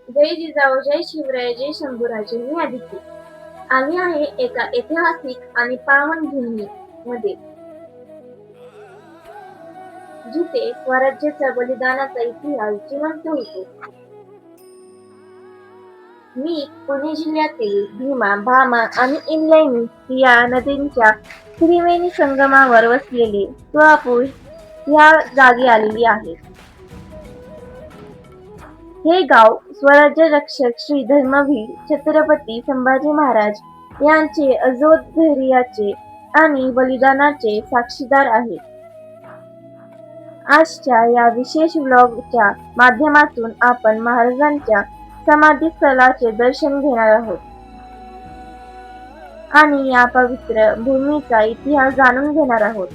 जय जिजाऊ, जय शिवराय, जय शंभूराजे. मी आदिती. आम्ही आहे एका ऐतिहासिक आणि पावन भूमीमध्ये, जिथे स्वराज्याच्या बलिदानाचा इतिहास जिवंत होतो. मी पुणे जिल्ह्यातील भीमा, भामा आणि इंद्रायणी या नदींच्या त्रिवेणी संगमावर वसलेले सोलापूर या जागी आलेली आहे. हे गाव स्वराज्य रक्षक श्री धर्मवीर छत्रपती संभाजी महाराज यांचे अजोधैर्याचे आणि बलिदानाचे साक्षीदार आहे. आजच्या या विशेष व्लॉगच्या माध्यमातून आपण महाराजांच्या समाधी स्थळाचे दर्शन घेणार आहोत आणि या पवित्र भूमीचा इतिहास जाणून घेणार आहोत.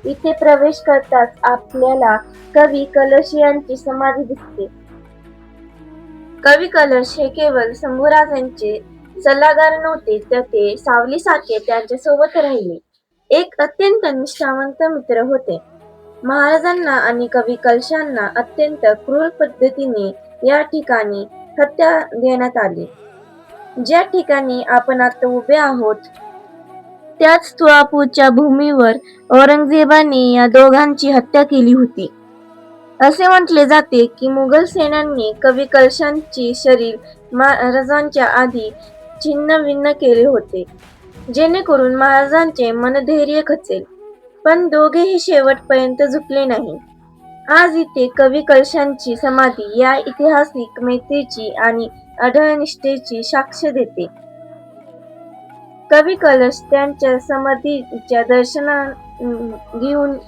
इथे प्रवेश करताच आपल्याला कवी कलश यांची समाधी दिसते. कवी कलश हे केवळ शंभूराजांचे सल्लागार नव्हते, तर ते सावलीसारखे त्यांच्या सोबत राहिले. एक अत्यंत निष्ठावंत मित्र होते. महाराजांना आणि कवी कलशांना अत्यंत क्रूर पद्धतीने या ठिकाणी हत्या देण्यात आली. ज्या ठिकाणी आपण आता उभे आहोत, त्याच सोलापूरच्या भूमीवर औरंगजेबाने या दोघांची हत्या केली होती. असे म्हटले जाते की मुघल सैन्यांनी कवी कलशांचे शरीर महाराजांच्या आधी छिन्न-भिन्न केले होते, जेणेकरून महाराजांचे मनधैर्य खचेल. पण दोघेही शेवटपर्यंत झुकले नाही. आज इथे कवी कलशांची समाधी या ऐतिहासिक मैत्रीची आणि अढळ निष्ठेची साक्ष देते. कवी कलश त्यांच्या समाधीच्या दर्शन घेऊन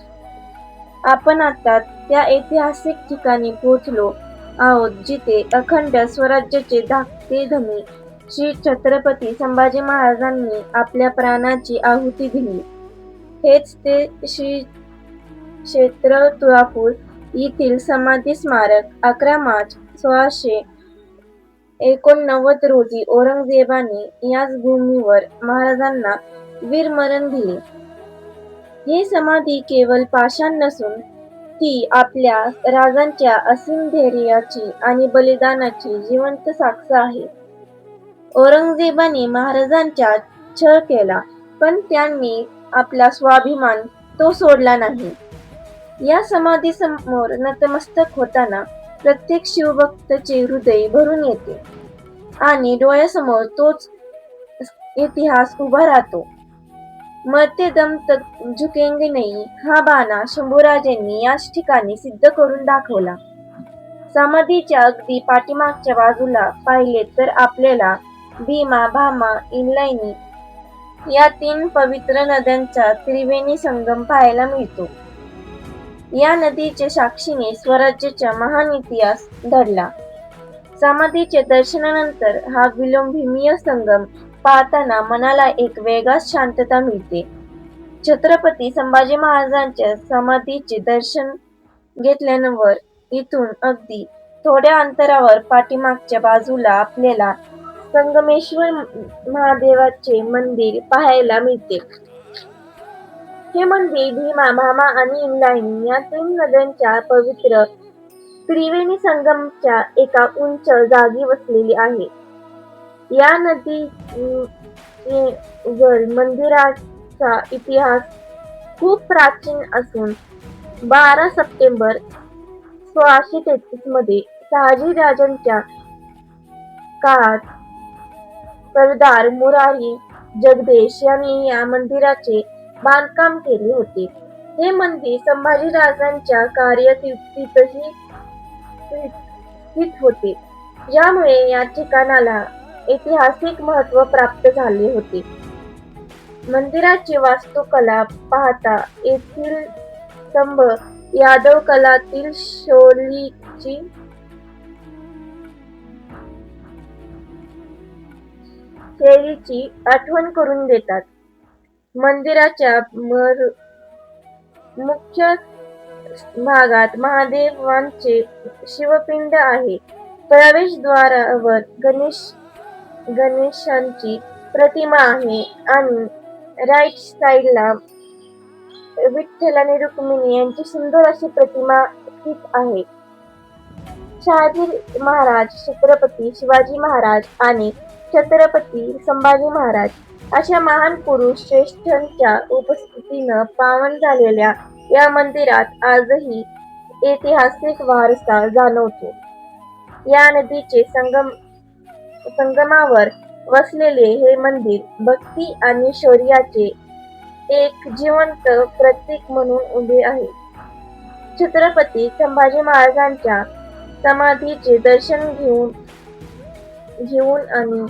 आपण आता त्या ऐतिहासिक ठिकाणी पोहोचलो आहोत, जिथे अखंड स्वराज्याचे धाकटे धनी श्री छत्रपती संभाजी महाराजांनी आपल्या प्राणाची आहुती दिली. हेच ते श्री क्षेत्र तुळापूर येथील समाधी स्मारक. 11 मार्च 1689 रोजी औरंगजेबाने याच भूमीवर महाराजांना वीरमरण दिले. ही समाधी केवळ पाषाण नसून ती आपल्या राजांच्या असीम धैर्याची आणि बलिदानाची जिवंत साक्ष आहे. औरंगजेबाने महाराजांचा छळ केला, पण त्यांनी आपला स्वाभिमान तो सोडला नाही. या समाधीसमोर नतमस्तक होताना प्रत्येक शिवभक्ताचे हृदय भरून येते आणि डोळ्यासमोर तोच इतिहास उभा राहतो. मरते दम तक झुकेंगे नहीं हा बाणा शंभूराजांनी याच ठिकाणी सिद्ध करून दाखवला. समाधीच्या अगदी पाठीमागच्या बाजूला पाहिले तर आपल्याला भीमा, भामा, इंद्रायणी या 3 पवित्र नद्यांचा त्रिवेणी संगम पाहायला मिळतो. या नदीच्या साक्षीने स्वराज्याचा महान इतिहास घडला. समाधीच्या दर्शनानंतर हा विलोभनीय संगम पाहताना मनाला एक वेगळीच शांतता मिळते. छत्रपती संभाजी महाराजांच्या समाधीचे दर्शन घेतल्यावर इथून अगदी थोड्या अंतरावर पाठीमागच्या बाजूला आपल्याला संगमेश्वर महादेवाचे मंदिर पाहायला मिळते. हे मंदिर भीमा, भामा आणि इंद्रायणी या 3 नद्यांच्या पवित्र त्रिवेणी संगमच्या एका उंच जागी वसलेले आहे. या नदीवर मंदिराचा इतिहास खूप प्राचीन असून 12 सप्टेंबर 1633 मध्ये शहाजीराजांच्या काळात सरदार मुरारी जगदेश यांनी या मंदिराचे बांधकाम केले होते. हे मंदिर संभाजीराजांच्या कारकिर्दीतही स्थित होते, ज्यामुळे या ठिकाणाला ऐतिहासिक महत्त्व प्राप्त झाले होते. मंदिराची वास्तुकला पाहता येथील स्तंभ यादव काळातील शैलीची आठवण करून देतात. मंदिराच्या मुख्य भागात महादेवांचे शिवपिंड आहे. प्रवेशद्वारावर गणेशांची प्रतिमा आहे आणि राईट साईडला विठ्ठल आणि रुक्मिणी यांची सुंदर अशी प्रतिमा स्थित आहे. शहाजी महाराज, छत्रपती शिवाजी महाराज आणि छत्रपती संभाजी महाराज अशा महान पुरुष श्रेष्ठांच्या उपस्थितीनं पावन झालेल्या या मंदिरात आजही ऐतिहासिक वारसा जाणवतो. या नदीचे संगमावर वसलेले हे मंदिर भक्ती आणि शौर्याचे एक जिवंत प्रतीक म्हणून उभे आहे. छत्रपती संभाजी महाराजांच्या समाधीचे दर्शन घेऊन आणि